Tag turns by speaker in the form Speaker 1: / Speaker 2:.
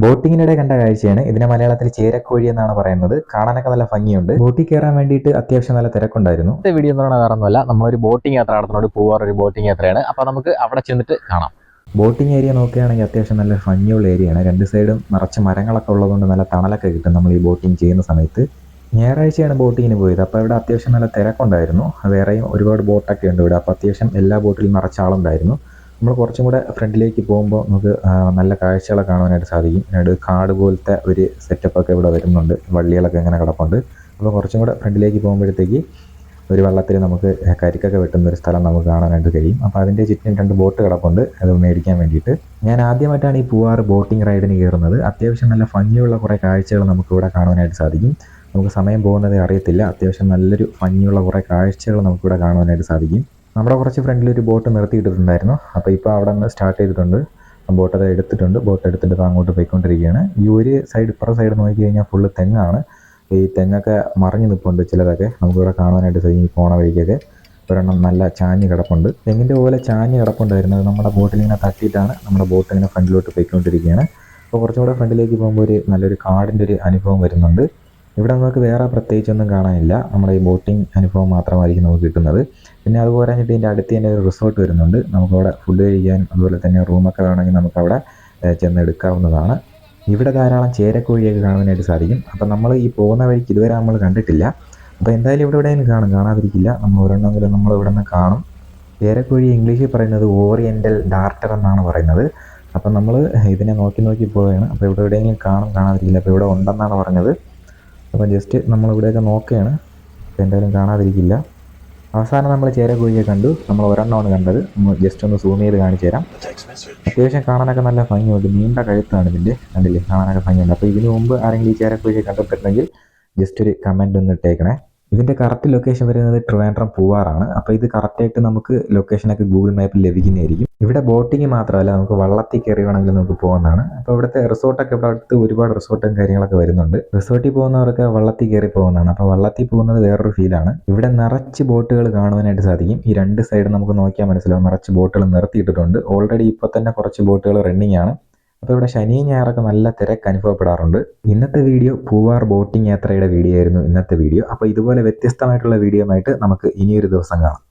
Speaker 1: ബോട്ടിങ്ങിനിടെ കണ്ട കാഴ്ചയാണ്. ഇതിനെ മലയാളത്തിൽ ചേരക്കോഴി എന്നാണ് പറയുന്നത്. കാണാനൊക്കെ നല്ല ഭംഗിയുണ്ട്. ബോട്ടിൽ കയറാൻ വേണ്ടിയിട്ട് അത്യാവശ്യം നല്ല തിരക്കുണ്ടായിരുന്നു.
Speaker 2: ഇന്നത്തെ വീഡിയോ എന്ന് പറഞ്ഞാൽ വേറെ ഒന്നുമല്ല, നമ്മളൊരു ബോട്ടിംഗ് യാത്ര നടത്തുന്നോട് പൂവാർ ഒരു ബോട്ടിംഗ് യാത്രയാണ്. അപ്പോൾ നമുക്ക് അവിടെ ചെന്നിട്ട് കാണാം.
Speaker 1: ബോട്ടിംഗ് ഏരിയ നോക്കുകയാണെങ്കിൽ അത്യാവശ്യം നല്ല ഭംഗിയുള്ള ഏരിയയാണ്. രണ്ട് സൈഡും നിറച്ച് മരങ്ങളൊക്കെ ഉള്ളതുകൊണ്ട് നല്ല തണലൊക്കെ കിട്ടും നമ്മൾ ഈ ബോട്ടിംഗ് ചെയ്യുന്ന സമയത്ത്. ഞായറാഴ്ചയാണ് ബോട്ടിങ്ങിന് പോയത്. അപ്പോൾ ഇവിടെ അത്യാവശ്യം നല്ല തിരക്കുണ്ടായിരുന്നു. വേറെയും ഒരുപാട് ബോട്ടൊക്കെ ഉണ്ട് ഇവിടെ. അപ്പോൾ അത്യാവശ്യം എല്ലാ ബോട്ടിലും നിറച്ച ആളുണ്ടായിരുന്നു. നമ്മൾ കുറച്ചും കൂടെ ഫ്രണ്ടിലേക്ക് പോകുമ്പോൾ നമുക്ക് നല്ല കാഴ്ചകളെ കാണാനായിട്ട് സാധിക്കും. കാട് പോലത്തെ ഒരു സെറ്റപ്പൊക്കെ ഇവിടെ വരുന്നുണ്ട്. വള്ളികളൊക്കെ ഇങ്ങനെ കിടപ്പുണ്ട്. അപ്പോൾ കുറച്ചും കൂടെ ഫ്രണ്ടിലേക്ക് പോകുമ്പോഴത്തേക്ക് ഒരു വെള്ളത്തിൽ നമുക്ക് കരിക്കൊക്കെ വെട്ടുന്ന ഒരു സ്ഥലം നമുക്ക് കാണാനായിട്ട് കഴിയും. അപ്പോൾ അതിൻ്റെ ചുറ്റും 2 ബോട്ട് കിടപ്പുണ്ട് അത് മേടിക്കാൻ വേണ്ടിയിട്ട്. ഞാൻ ആദ്യമായിട്ടാണ് ഈ പൂവാർ ബോട്ടിംഗ് റൈഡിന് കയറുന്നത്. അത്യാവശ്യം നല്ല ഭംഗിയുള്ള കുറേ കാഴ്ചകൾ നമുക്കിവിടെ കാണാനായിട്ട് സാധിക്കും. നമുക്ക് സമയം പോകുന്നത് അറിയത്തില്ല. അത്യാവശ്യം നല്ലൊരു ഭംഗിയുള്ള കുറേ കാഴ്ചകൾ നമുക്കിവിടെ കാണാനായിട്ട് സാധിക്കും. നമ്മുടെ കുറച്ച് ഫ്രണ്ടിലൊരു ബോട്ട് നിർത്തിയിട്ടിട്ടുണ്ടായിരുന്നു. അപ്പോൾ ഇപ്പോൾ അവിടെ നിന്ന് സ്റ്റാർട്ട് ചെയ്തിട്ടുണ്ട്. ബോട്ട് അത് എടുത്തിട്ടുണ്ട്. ബോട്ട് എടുത്തിട്ട് അങ്ങോട്ട് പോയിക്കൊണ്ടിരിക്കുകയാണ്. ഈ ഒരു സൈഡ് ഇപ്പുറം സൈഡ് നോക്കി കഴിഞ്ഞാൽ ഫുള്ള് തെങ്ങാണ്. ഈ തെങ്ങൊക്കെ മറിഞ്ഞു നിൽപ്പുണ്ട്. ചിലതൊക്കെ നമുക്കിവിടെ കാണാനായിട്ട് സാധിക്കും. പോണ വഴിക്കൊക്കെ ഒരെണ്ണം നല്ല ചാഞ്ഞ് കിടപ്പുണ്ട്. തെങ്ങിൻ്റെ പോലെ ചാഞ്ഞ് കിടപ്പുണ്ടായിരുന്നത് നമ്മുടെ ബോട്ടിലിങ്ങനെ തട്ടിയിട്ടാണ് നമ്മുടെ ബോട്ട് ഇങ്ങനെ ഫ്രണ്ടിലോട്ട് പോയിക്കൊണ്ടിരിക്കുകയാണ്. അപ്പോൾ കുറച്ചും കൂടെ ഫ്രണ്ടിലേക്ക് പോകുമ്പോൾ ഒരു നല്ലൊരു കാടിൻ്റെ ഒരു അനുഭവം വരുന്നുണ്ട്. ഇവിടെ നമുക്ക് വേറെ പ്രത്യേകിച്ചൊന്നും കാണാനില്ല. നമ്മുടെ ഈ ബോട്ടിംഗ് അനുഭവം മാത്രമായിരിക്കും നമുക്ക് കിട്ടുന്നത്. പിന്നെ അതുപോലെ തന്നെ ഇതിൻ്റെ അടുത്ത് തന്നെ ഒരു റിസോർട്ട് വരുന്നുണ്ട്. നമുക്കവിടെ ഫുഡ് കഴിക്കാനും അതുപോലെ തന്നെ റൂമൊക്കെ വേണമെങ്കിൽ നമുക്കവിടെ ചെന്ന് എടുക്കാവുന്നതാണ്. ഇവിടെ ധാരാളം ചേരക്കോഴിയൊക്കെ കാണാനായിട്ട് സാധിക്കും. അപ്പം നമ്മൾ ഈ പോകുന്ന വഴിക്ക് ഇതുവരെ നമ്മൾ കണ്ടിട്ടില്ല. അപ്പോൾ എന്തായാലും ഇവിടെ എവിടെയെങ്കിലും കാണാതിരിക്കില്ല. നമ്മൾ ഒരെണ്ണമെങ്കിലും നമ്മൾ ഇവിടെ നിന്ന് കാണും. ചേരക്കോഴി ഇംഗ്ലീഷിൽ പറയുന്നത് ഓറിയൻ്റൽ ഡാർട്ടർ എന്നാണ് പറയുന്നത്. അപ്പം നമ്മൾ ഇതിനെ നോക്കി പോവുകയാണ്. അപ്പോൾ ഇവിടെ എവിടെയെങ്കിലും കാണാതിരിക്കില്ല. അപ്പോൾ ഇവിടെ ഉണ്ടെന്നാണ് പറഞ്ഞത്. അപ്പോൾ ജസ്റ്റ് നമ്മളിവിടെയൊക്കെ നോക്കുകയാണ്. അപ്പോൾ എന്തായാലും കാണാതിരിക്കില്ല. അവസാനം നമ്മൾ ചേരക്കോഴിയെ കണ്ടു. നമ്മൾ ഒരെണ്ണമാണ് കണ്ടത്. ജസ്റ്റ് ഒന്ന് സൂം ചെയ്ത് കാണിച്ചു തരാം. അത്യാവശ്യം കാണാനൊക്കെ നല്ല ഭംഗിയുണ്ട്. നീണ്ട കഴുത്താണ് ഇതിൻ്റെ. കണ്ടില്ലേ, കാണാനൊക്കെ ഭംഗിയുണ്ട്. അപ്പോൾ ഇതിനു മുമ്പ് ആരെങ്കിലും ഈ ചേരക്കോഴിയെ കണ്ടിട്ടുണ്ടെങ്കിൽ ജസ്റ്റ് ഒരു കമൻറ്റ് ഒന്ന് ഇട്ടേക്കണേ. ഇതിൻ്റെ കറക്റ്റ് ലൊക്കേഷൻ വരുന്നത് ട്രിവാൻഡ്രം പൂവാറാണ്. അപ്പോൾ ഇത് കറക്റ്റായിട്ട് നമുക്ക് ലൊക്കേഷനൊക്കെ ഗൂഗിൾ മാപ്പിൽ ലഭിക്കുന്നതായിരിക്കും. ഇവിടെ ബോട്ടിങ് മാത്രമല്ല, നമുക്ക് വള്ളത്തിൽ കയറി വേണമെങ്കിൽ നമുക്ക് പോകുന്നതാണ്. അപ്പോൾ ഇവിടുത്തെ റിസോർട്ടൊക്കെ ഇവിടെ അടുത്ത് ഒരുപാട് റിസോർട്ടും കാര്യങ്ങളൊക്കെ വരുന്നുണ്ട്. റിസോർട്ടിൽ പോകുന്നവർക്ക് വള്ളത്തിൽ കയറി പോകുന്നതാണ്. അപ്പോൾ വള്ളത്തിൽ പോകുന്നത് വേറൊരു ഫീലാണ്. ഇവിടെ നിറച്ച് ബോട്ടുകൾ കാണുവാനായിട്ട് സാധിക്കും. ഈ 2 സൈഡ് നമുക്ക് നോക്കിയാൽ മനസ്സിലാവും. നിറച്ച് ബോട്ടുകൾ നിർത്തിയിട്ടിട്ടുണ്ട്. ഓൾറെഡി ഇപ്പോൾ തന്നെ കുറച്ച് ബോട്ടുകൾ റണ്ണിങ് ആണ്. അപ്പോൾ ഇവിടെ ശനിയും ഞായറൊക്കെ നല്ല തിരക്ക് അനുഭവപ്പെടാറുണ്ട്. ഇന്നത്തെ വീഡിയോ പൂവാർ ബോട്ടിംഗ് യാത്രയുടെ വീഡിയോ ആയിരുന്നു ഇന്നത്തെ വീഡിയോ. അപ്പോൾ ഇതുപോലെ വ്യത്യസ്തമായിട്ടുള്ള വീഡിയോ ആയിട്ട് നമുക്ക് ഇനിയൊരു ദിവസം കാണാം.